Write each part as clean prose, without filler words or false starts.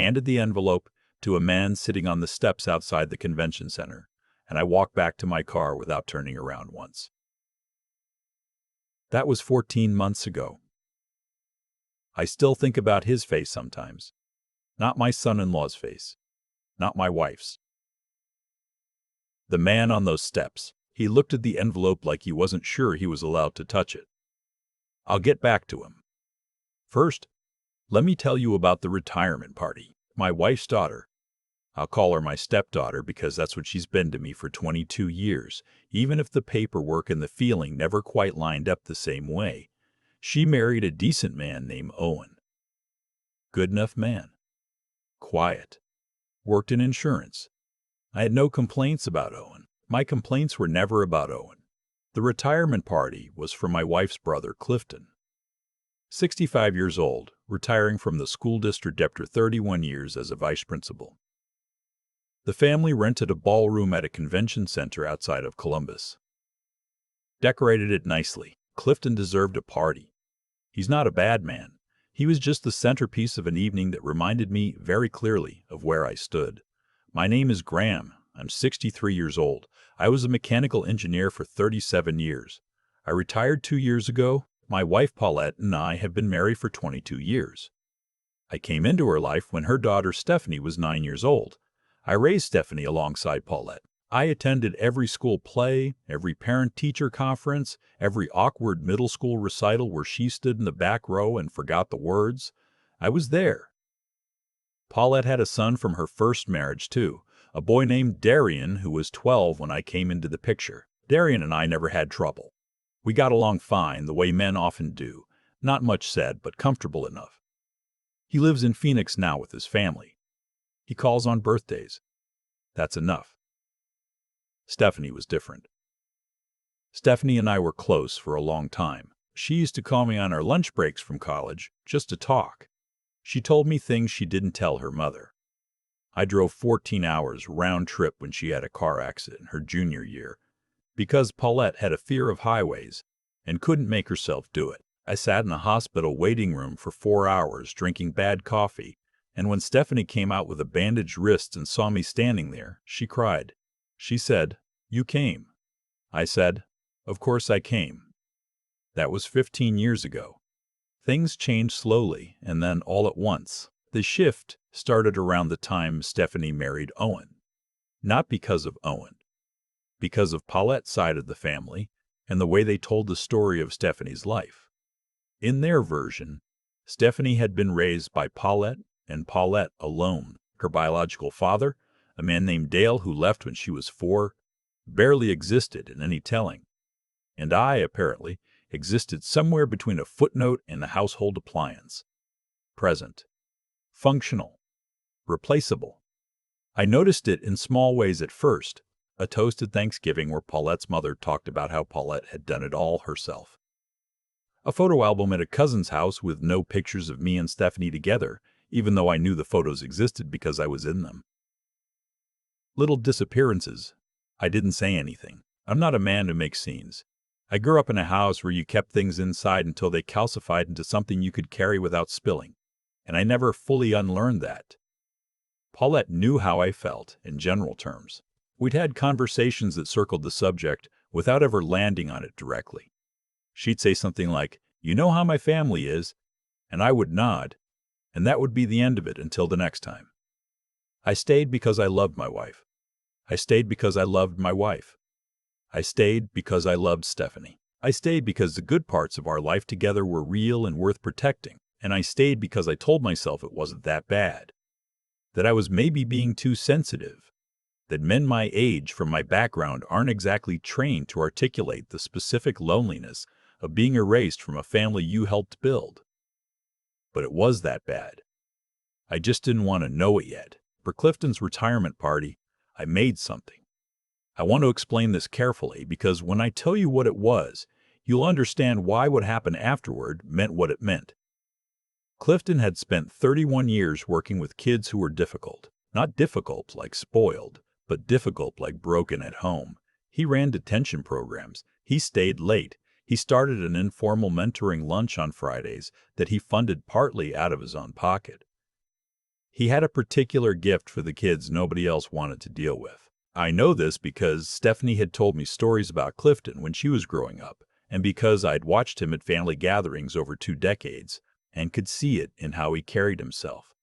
handed the envelope to a man sitting on the steps outside the convention center, and I walked back to my car without turning around once. That was 14 months ago. I still think about his face sometimes. Not my son-in-law's face. Not my wife's. The man on those steps. He looked at the envelope like he wasn't sure he was allowed to touch it. I'll get back to him. First, let me tell you about the retirement party. My wife's daughter. I'll call her my stepdaughter because that's what she's been to me for 22 years, even if the paperwork and the feeling never quite lined up the same way. She married a decent man named Owen. Good enough man. Quiet. Worked in insurance. I had no complaints about Owen. My complaints were never about Owen. The retirement party was for my wife's brother, Clifton. 65 years old, retiring from the school district after 31 years as a vice principal. The family rented a ballroom at a convention center outside of Columbus. Decorated it nicely. Clifton deserved a party. He's not a bad man. He was just the centerpiece of an evening that reminded me very clearly of where I stood. My name is Graham. I'm 63 years old. I was a mechanical engineer for 37 years. I retired 2 years ago. My wife Paulette and I have been married for 22 years. I came into her life when her daughter Stephanie was 9 years old. I raised Stephanie alongside Paulette. I attended every school play, every parent-teacher conference, every awkward middle school recital where she stood in the back row and forgot the words. I was there. Paulette had a son from her first marriage, too, a boy named Darian who was 12 when I came into the picture. Darian and I never had trouble. We got along fine, the way men often do. Not much said, but comfortable enough. He lives in Phoenix now with his family. He calls on birthdays. That's enough. Stephanie was different. Stephanie and I were close for a long time. She used to call me on our lunch breaks from college just to talk. She told me things she didn't tell her mother. I drove 14 hours round trip when she had a car accident her junior year because Paulette had a fear of highways and couldn't make herself do it. I sat in a hospital waiting room for 4 hours drinking bad coffee, and when Stephanie came out with a bandaged wrist and saw me standing there, she cried. She said, "You came." I said, "Of course I came." That was 15 years ago. Things changed slowly, and then all at once. The shift started around the time Stephanie married Owen. Not because of Owen. Because of Paulette's side of the family and the way they told the story of Stephanie's life. In their version, Stephanie had been raised by Paulette and Paulette alone. Her biological father, a man named Dale who left when she was 4, barely existed in any telling. And I, apparently, existed somewhere between a footnote and a household appliance. Present. Functional. Replaceable. I noticed it in small ways at first. A toast at Thanksgiving where Paulette's mother talked about how Paulette had done it all herself. A photo album at a cousin's house with no pictures of me and Stephanie together, even though I knew the photos existed because I was in them. Little disappearances. I didn't say anything. I'm not a man who makes scenes. I grew up in a house where you kept things inside until they calcified into something you could carry without spilling, and I never fully unlearned that. Paulette knew how I felt in general terms. We'd had conversations that circled the subject without ever landing on it directly. She'd say something like, "You know how my family is," and I would nod, and that would be the end of it until the next time. I stayed because I loved my wife. I stayed because I loved my wife. I stayed because I loved Stephanie. I stayed because the good parts of our life together were real and worth protecting, and I stayed because I told myself it wasn't that bad, that I was maybe being too sensitive, that men my age from my background aren't exactly trained to articulate the specific loneliness of being erased from a family you helped build. But it was that bad. I just didn't want to know it yet. For Clifton's retirement party, I made something. I want to explain this carefully because when I tell you what it was, you'll understand why what happened afterward meant what it meant. Clifton had spent 31 years working with kids who were difficult. Not difficult like spoiled, but difficult like broken at home. He ran detention programs. He stayed late. He started an informal mentoring lunch on Fridays that he funded partly out of his own pocket. He had a particular gift for the kids nobody else wanted to deal with. I know this because Stephanie had told me stories about Clifton when she was growing up, and because I'd watched him at family gatherings over 2 decades and could see it in how he carried himself.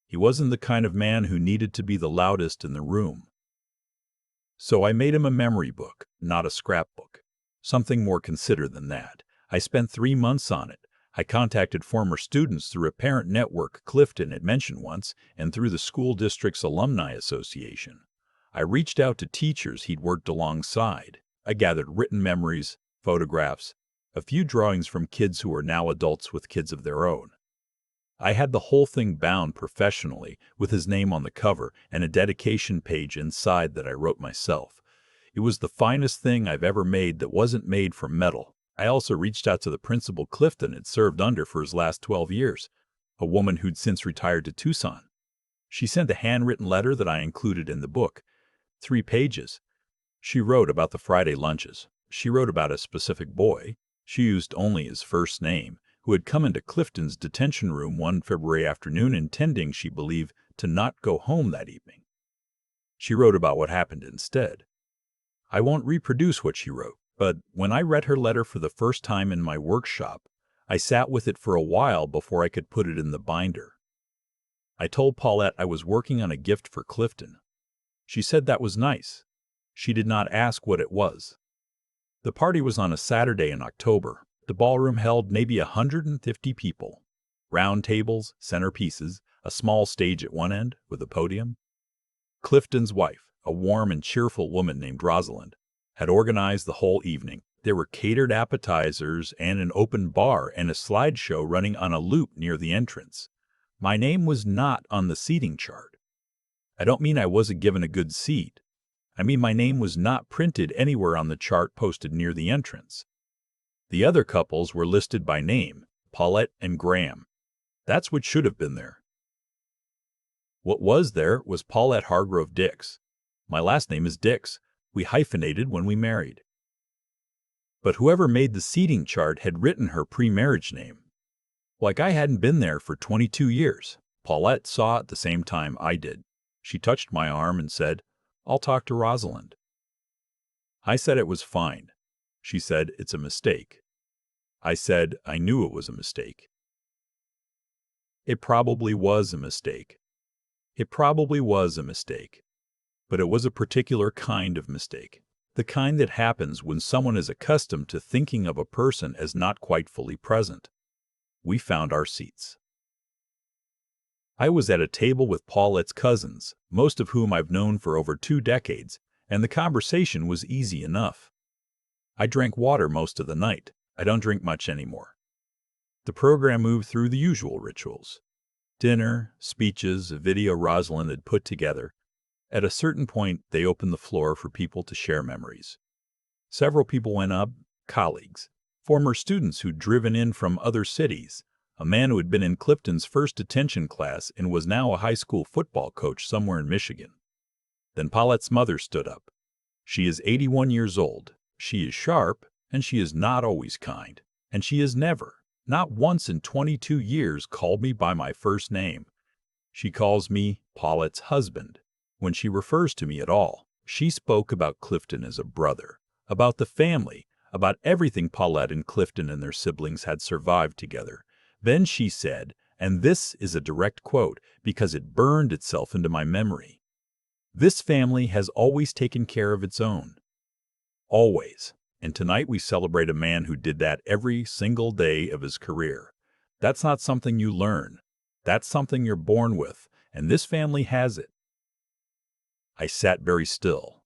He wasn't the kind of man who needed to be the loudest in the room. So I made him a memory book, not a scrapbook. Something more considered than that. I spent 3 months on it. I contacted former students through a parent network Clifton had mentioned once and through the school district's alumni association. I reached out to teachers he'd worked alongside. I gathered written memories, photographs, a few drawings from kids who are now adults with kids of their own. I had the whole thing bound professionally with his name on the cover and a dedication page inside that I wrote myself. It was the finest thing I've ever made that wasn't made from metal. I also reached out to the principal Clifton had served under for his last 12 years, a woman who'd since retired to Tucson. She sent a handwritten letter that I included in the book. 3 pages. She wrote about the Friday lunches. She wrote about a specific boy. She used only his first name, who had come into Clifton's detention room one February afternoon intending, she believed, to not go home that evening. She wrote about what happened instead. I won't reproduce what she wrote, but when I read her letter for the first time in my workshop, I sat with it for a while before I could put it in the binder. I told Paulette I was working on a gift for Clifton. She said that was nice. She did not ask what it was. The party was on a Saturday in October. The ballroom held maybe 150 people. Round tables, centerpieces, a small stage at one end with a podium. Clifton's wife, a warm and cheerful woman named Rosalind, had organized the whole evening. There were catered appetizers and an open bar and a slideshow running on a loop near the entrance. My name was not on the seating chart. I don't mean I wasn't given a good seat. I mean my name was not printed anywhere on the chart posted near the entrance. The other couples were listed by name, Paulette and Graham. That's what should have been there. What was there was Paulette Hargrove Dix. My last name is Dix. We hyphenated when we married. But whoever made the seating chart had written her pre-marriage name. Like I hadn't been there for 22 years. Paulette saw at the same time I did. She touched my arm and said, "I'll talk to Rosalind." I said it was fine. She said, "It's a mistake." I said, I knew it was a mistake. It probably was a mistake. It probably was a mistake. But it was a particular kind of mistake. The kind that happens when someone is accustomed to thinking of a person as not quite fully present. We found our seats. I was at a table with Paulette's cousins, most of whom I've known for over 2 decades, and the conversation was easy enough. I drank water most of the night. I don't drink much anymore. The program moved through the usual rituals. Dinner, speeches, a video Rosalind had put together. At a certain point, they opened the floor for people to share memories. Several people went up, colleagues, former students who'd driven in from other cities, a man who had been in Clifton's first detention class and was now a high school football coach somewhere in Michigan. Then Paulette's mother stood up. She is 81 years old. She is sharp, and she is not always kind. And she has never, not once in 22 years, called me by my first name. She calls me Paulette's husband. When she refers to me at all, she spoke about Clifton as a brother, about the family, about everything Paulette and Clifton and their siblings had survived together. Then she said, and this is a direct quote because it burned itself into my memory, "This family has always taken care of its own." Always. And tonight we celebrate a man who did that every single day of his career. That's not something you learn. That's something you're born with, and this family has it. I sat very still.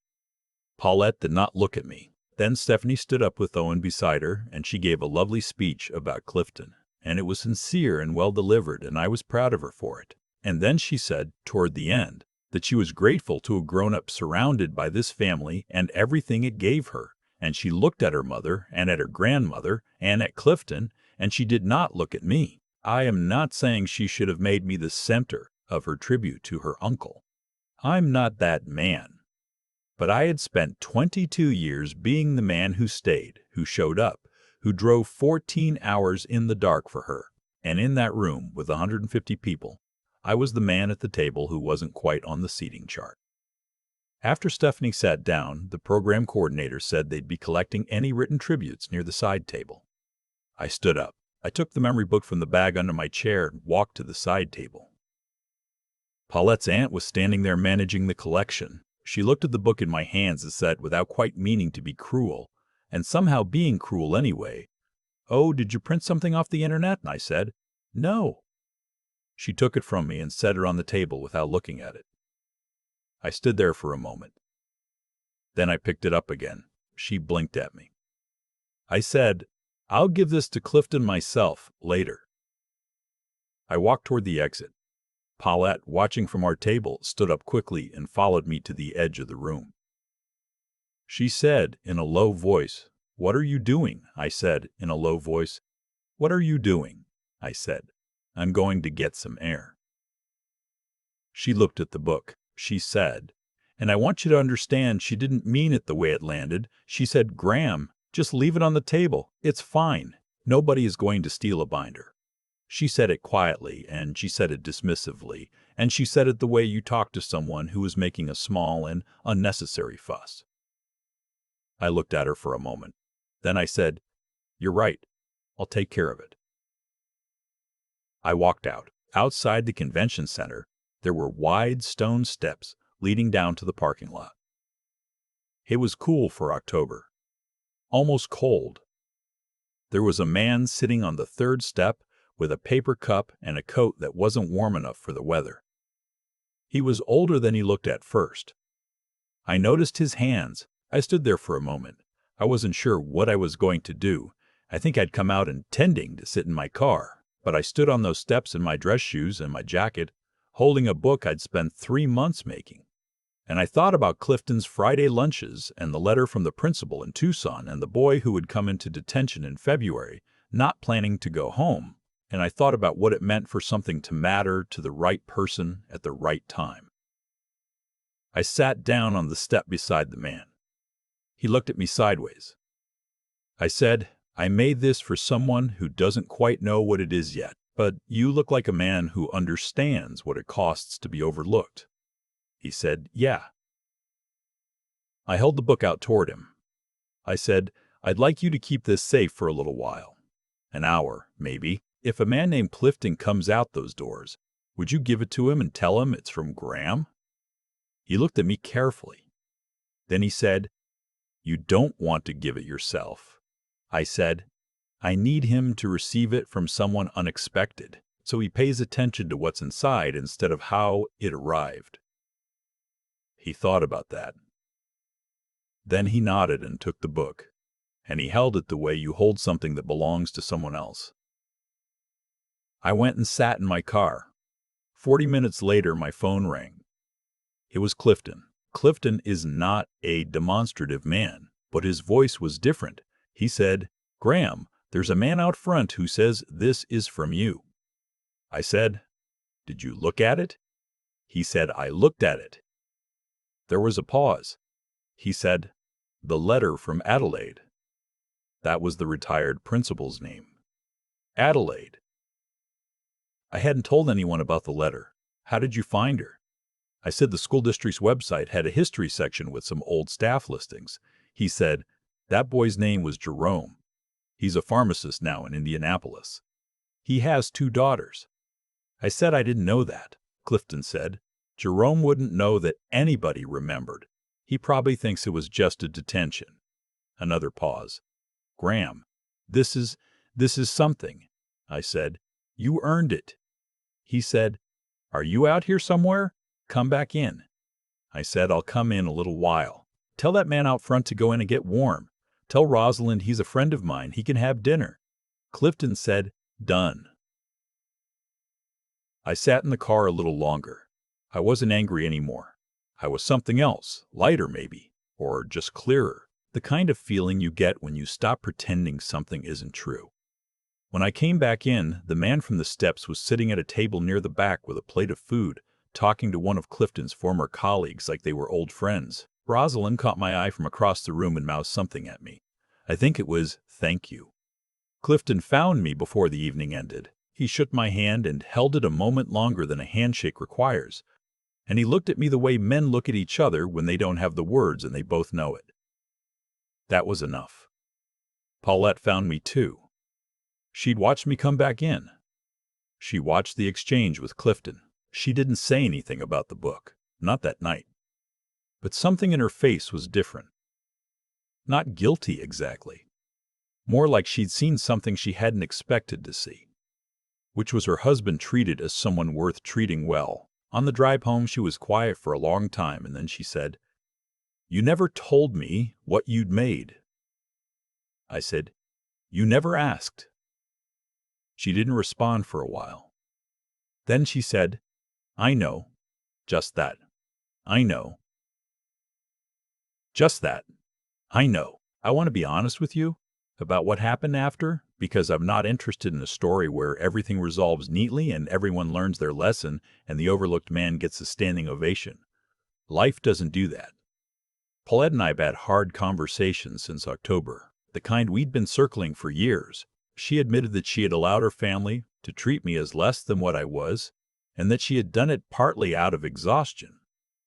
Paulette did not look at me. Then Stephanie stood up with Owen beside her, and she gave a lovely speech about Clifton. And it was sincere and well delivered, and I was proud of her for it. And then she said, toward the end, that she was grateful to have grown up surrounded by this family and everything it gave her. And she looked at her mother and at her grandmother and at Clifton, and she did not look at me. I am not saying she should have made me the center of her tribute to her uncle. I'm not that man. But I had spent 22 years being the man who stayed, who showed up, who drove 14 hours in the dark for her. And in that room with 150 people, I was the man at the table who wasn't quite on the seating chart. After Stephanie sat down, the program coordinator said they'd be collecting any written tributes near the side table. I stood up. I took the memory book from the bag under my chair and walked to the side table. Paulette's aunt was standing there managing the collection. She looked at the book in my hands and said, without quite meaning to be cruel, and somehow being cruel anyway, "Oh, did you print something off the internet?" And I said, "No." She took it from me and set it on the table without looking at it. I stood there for a moment. Then I picked it up again. She blinked at me. I said, "I'll give this to Clifton myself later." I walked toward the exit. Paulette, watching from our table, stood up quickly and followed me to the edge of the room. She said in a low voice, "What are you doing?" I said in a low voice. "What are you doing?" I said. "I'm going to get some air." She looked at the book. She said, and I want you to understand she didn't mean it the way it landed. She said, "Graham, just leave it on the table. It's fine. Nobody is going to steal a binder." She said it quietly, and she said it dismissively, and she said it the way you talk to someone who is making a small and unnecessary fuss. I looked at her for a moment. Then I said, "You're right. I'll take care of it." I walked out. Outside the convention center, there were wide stone steps leading down to the parking lot. It was cool for October. Almost cold. There was a man sitting on the third step with a paper cup and a coat that wasn't warm enough for the weather. He was older than he looked at first. I noticed his hands. I stood there for a moment. I wasn't sure what I was going to do. I think I'd come out intending to sit in my car, but I stood on those steps in my dress shoes and my jacket, holding a book I'd spent 3 months making. And I thought about Clifton's Friday lunches and the letter from the principal in Tucson and the boy who would come into detention in February, not planning to go home. And I thought about what it meant for something to matter to the right person at the right time. I sat down on the step beside the man. He looked at me sideways. I said, "I made this for someone who doesn't quite know what it is yet, but you look like a man who understands what it costs to be overlooked." He said, "Yeah." I held the book out toward him. I said, "I'd like you to keep this safe for a little while. An hour, maybe. If a man named Clifton comes out those doors, would you give it to him and tell him it's from Graham?" He looked at me carefully. Then he said, "You don't want to give it yourself." I said, "I need him to receive it from someone unexpected, so he pays attention to what's inside instead of how it arrived." He thought about that. Then he nodded and took the book, and he held it the way you hold something that belongs to someone else. I went and sat in my car. 40 minutes later, my phone rang. It was Clifton. Clifton is not a demonstrative man, but his voice was different. He said, "Graham, there's a man out front who says this is from you." I said, "Did you look at it?" He said, "I looked at it." There was a pause. He said, "The letter from Adelaide." That was the retired principal's name. Adelaide. I hadn't told anyone about the letter. How did you find her? I said the school district's website had a history section with some old staff listings. He said, "That boy's name was Jerome. He's a pharmacist now in Indianapolis. He has 2 daughters." I said I didn't know that. Clifton said, "Jerome wouldn't know that anybody remembered. He probably thinks it was just a detention." Another pause. "Graham, this is something." I said, "You earned it." He said, "Are you out here somewhere? Come back in." I said, "I'll come in a little while. Tell that man out front to go in and get warm. Tell Rosalind he's a friend of mine. He can have dinner." Clifton said, "Done." I sat in the car a little longer. I wasn't angry anymore. I was something else, lighter maybe, or just clearer, the kind of feeling you get when you stop pretending something isn't true. When I came back in, the man from the steps was sitting at a table near the back with a plate of food, talking to one of Clifton's former colleagues like they were old friends. Rosalind caught my eye from across the room and mouthed something at me. I think it was, "Thank you." Clifton found me before the evening ended. He shook my hand and held it a moment longer than a handshake requires, and he looked at me the way men look at each other when they don't have the words and they both know it. That was enough. Paulette found me too. She'd watched me come back in. She watched the exchange with Clifton. She didn't say anything about the book, not that night. But something in her face was different. Not guilty exactly. More like she'd seen something she hadn't expected to see, which was her husband treated as someone worth treating well. On the drive home, she was quiet for a long time, and then she said, "You never told me what you'd made." I said, "You never asked." She didn't respond for a while. Then she said, "I know. Just that. I know. Just that. I know. I want to be honest with you about what happened after, because I'm not interested in a story where everything resolves neatly and everyone learns their lesson and the overlooked man gets a standing ovation. Life doesn't do that." Paulette and I have had hard conversations since October, the kind we'd been circling for years. She admitted that she had allowed her family to treat me as less than what I was, and that she had done it partly out of exhaustion.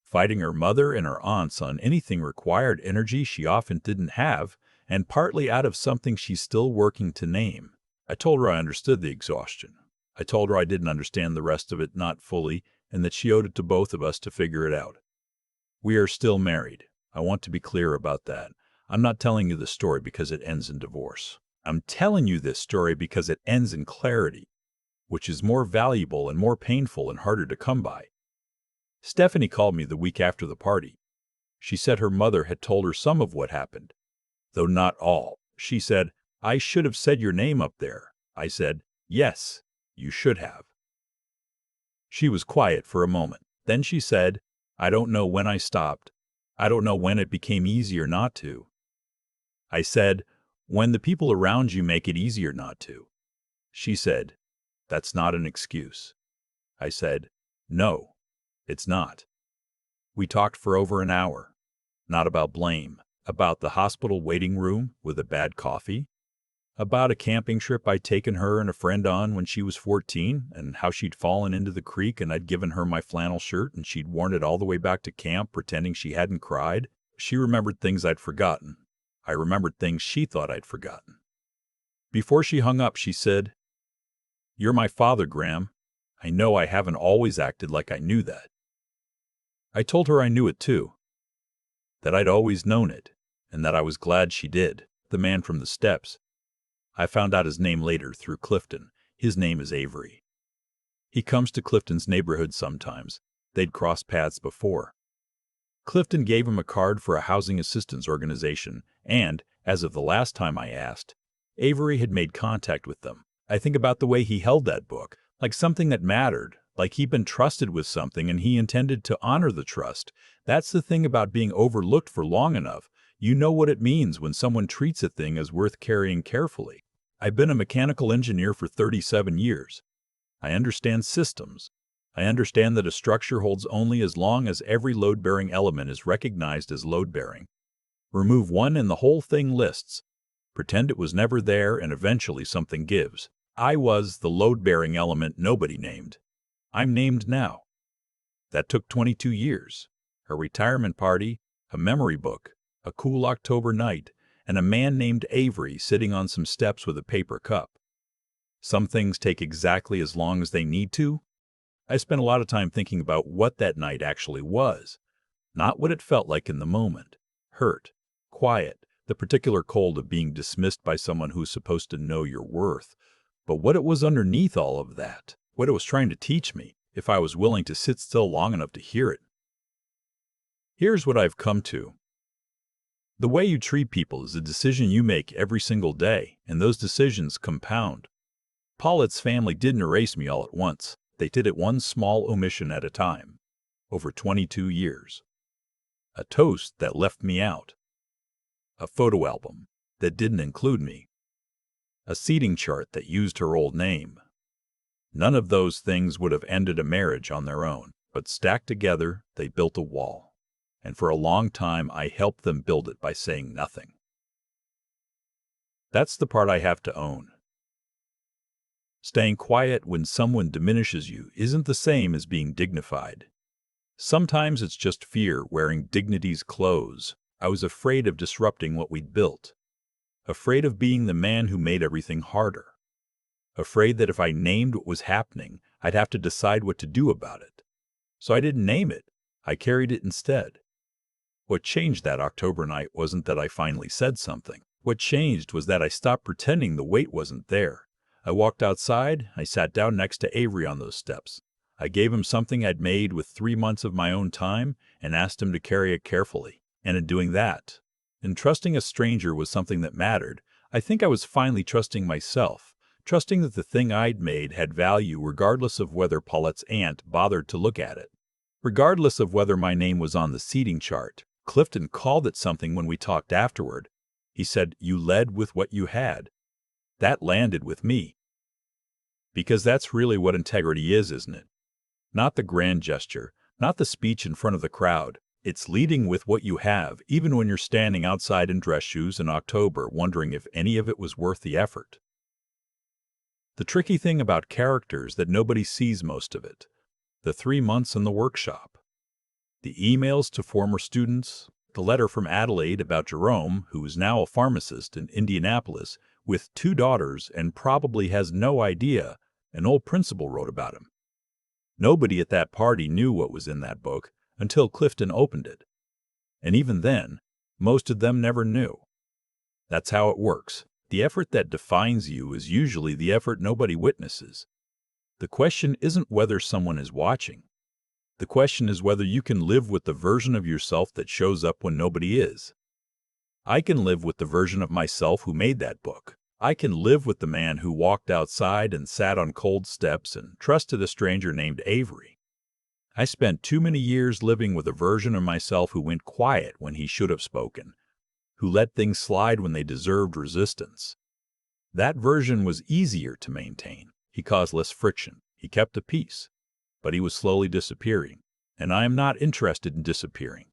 Fighting her mother and her aunts on anything required energy she often didn't have, and partly out of something she's still working to name. I told her I understood the exhaustion. I told her I didn't understand the rest of it, not fully, and that she owed it to both of us to figure it out. We are still married. I want to be clear about that. I'm not telling you the story because it ends in divorce. I'm telling you this story because it ends in clarity, which is more valuable and more painful and harder to come by. Stephanie called me the week after the party. She said her mother had told her some of what happened, though not all. She said, "I should have said your name up there." I said, "Yes, you should have." She was quiet for a moment. Then she said, "I don't know when I stopped. I don't know when it became easier not to." I said, "When the people around you make it easier not to." She said, "That's not an excuse." I said, "No, it's not." We talked for over an hour. Not about blame, about the hospital waiting room with a bad coffee, about a camping trip I'd taken her and a friend on when she was 14, and how she'd fallen into the creek and I'd given her my flannel shirt and she'd worn it all the way back to camp pretending she hadn't cried. She remembered things I'd forgotten. I remembered things she thought I'd forgotten. Before she hung up, she said, "You're my father, Graham. I know I haven't always acted like I knew that." I told her I knew it too, that I'd always known it, and that I was glad she did. The man from the steps. I found out his name later through Clifton. His name is Avery. He comes to Clifton's neighborhood sometimes. They'd crossed paths before. Clifton gave him a card for a housing assistance organization, and, as of the last time I asked, Avery had made contact with them. I think about the way he held that book, like something that mattered, like he'd been trusted with something and he intended to honor the trust. That's the thing about being overlooked for long enough. You know what it means when someone treats a thing as worth carrying carefully. I've been a mechanical engineer for 37 years. I understand systems. I understand that a structure holds only as long as every load-bearing element is recognized as load-bearing. Remove one and the whole thing lists. Pretend it was never there and eventually something gives. I was the load-bearing element nobody named. I'm named now. That took 22 years. A retirement party, a memory book, a cool October night, and a man named Avery sitting on some steps with a paper cup. Some things take exactly as long as they need to. I spent a lot of time thinking about what that night actually was, not what it felt like in the moment. Hurt, quiet, the particular cold of being dismissed by someone who's supposed to know your worth, but what it was underneath all of that, what it was trying to teach me, if I was willing to sit still long enough to hear it. Here's what I've come to. The way you treat people is a decision you make every single day, and those decisions compound. Paulette's family didn't erase me all at once. They did it one small omission at a time, over 22 years. A toast that left me out. A photo album that didn't include me. A seating chart that used her old name. None of those things would have ended a marriage on their own, but stacked together, they built a wall. And for a long time, I helped them build it by saying nothing. That's the part I have to own. Staying quiet when someone diminishes you isn't the same as being dignified. Sometimes it's just fear wearing dignity's clothes. I was afraid of disrupting what we'd built. Afraid of being the man who made everything harder. Afraid that if I named what was happening, I'd have to decide what to do about it. So I didn't name it. I carried it instead. What changed that October night wasn't that I finally said something. What changed was that I stopped pretending the weight wasn't there. I walked outside, I sat down next to Avery on those steps. I gave him something I'd made with 3 months of my own time and asked him to carry it carefully. And in doing that, and trusting a stranger was something that mattered, I think I was finally trusting myself, trusting that the thing I'd made had value regardless of whether Paulette's aunt bothered to look at it. Regardless of whether my name was on the seating chart. Clifton called it something when we talked afterward. He said, "You led with what you had." That landed with me. Because that's really what integrity is, isn't it? Not the grand gesture, not the speech in front of the crowd. It's leading with what you have, even when you're standing outside in dress shoes in October wondering if any of it was worth the effort. The tricky thing about character is that nobody sees most of it. The 3 months in the workshop. The emails to former students, the letter from Adelaide about Jerome, who is now a pharmacist in Indianapolis with 2 daughters and probably has no idea an old principal wrote about him. Nobody at that party knew what was in that book until Clifton opened it. And even then, most of them never knew. That's how it works. The effort that defines you is usually the effort nobody witnesses. The question isn't whether someone is watching. The question is whether you can live with the version of yourself that shows up when nobody is. I can live with the version of myself who made that book. I can live with the man who walked outside and sat on cold steps and trusted a stranger named Avery. I spent too many years living with a version of myself who went quiet when he should have spoken, who let things slide when they deserved resistance. That version was easier to maintain. He caused less friction. He kept the peace. But he was slowly disappearing. And I am not interested in disappearing.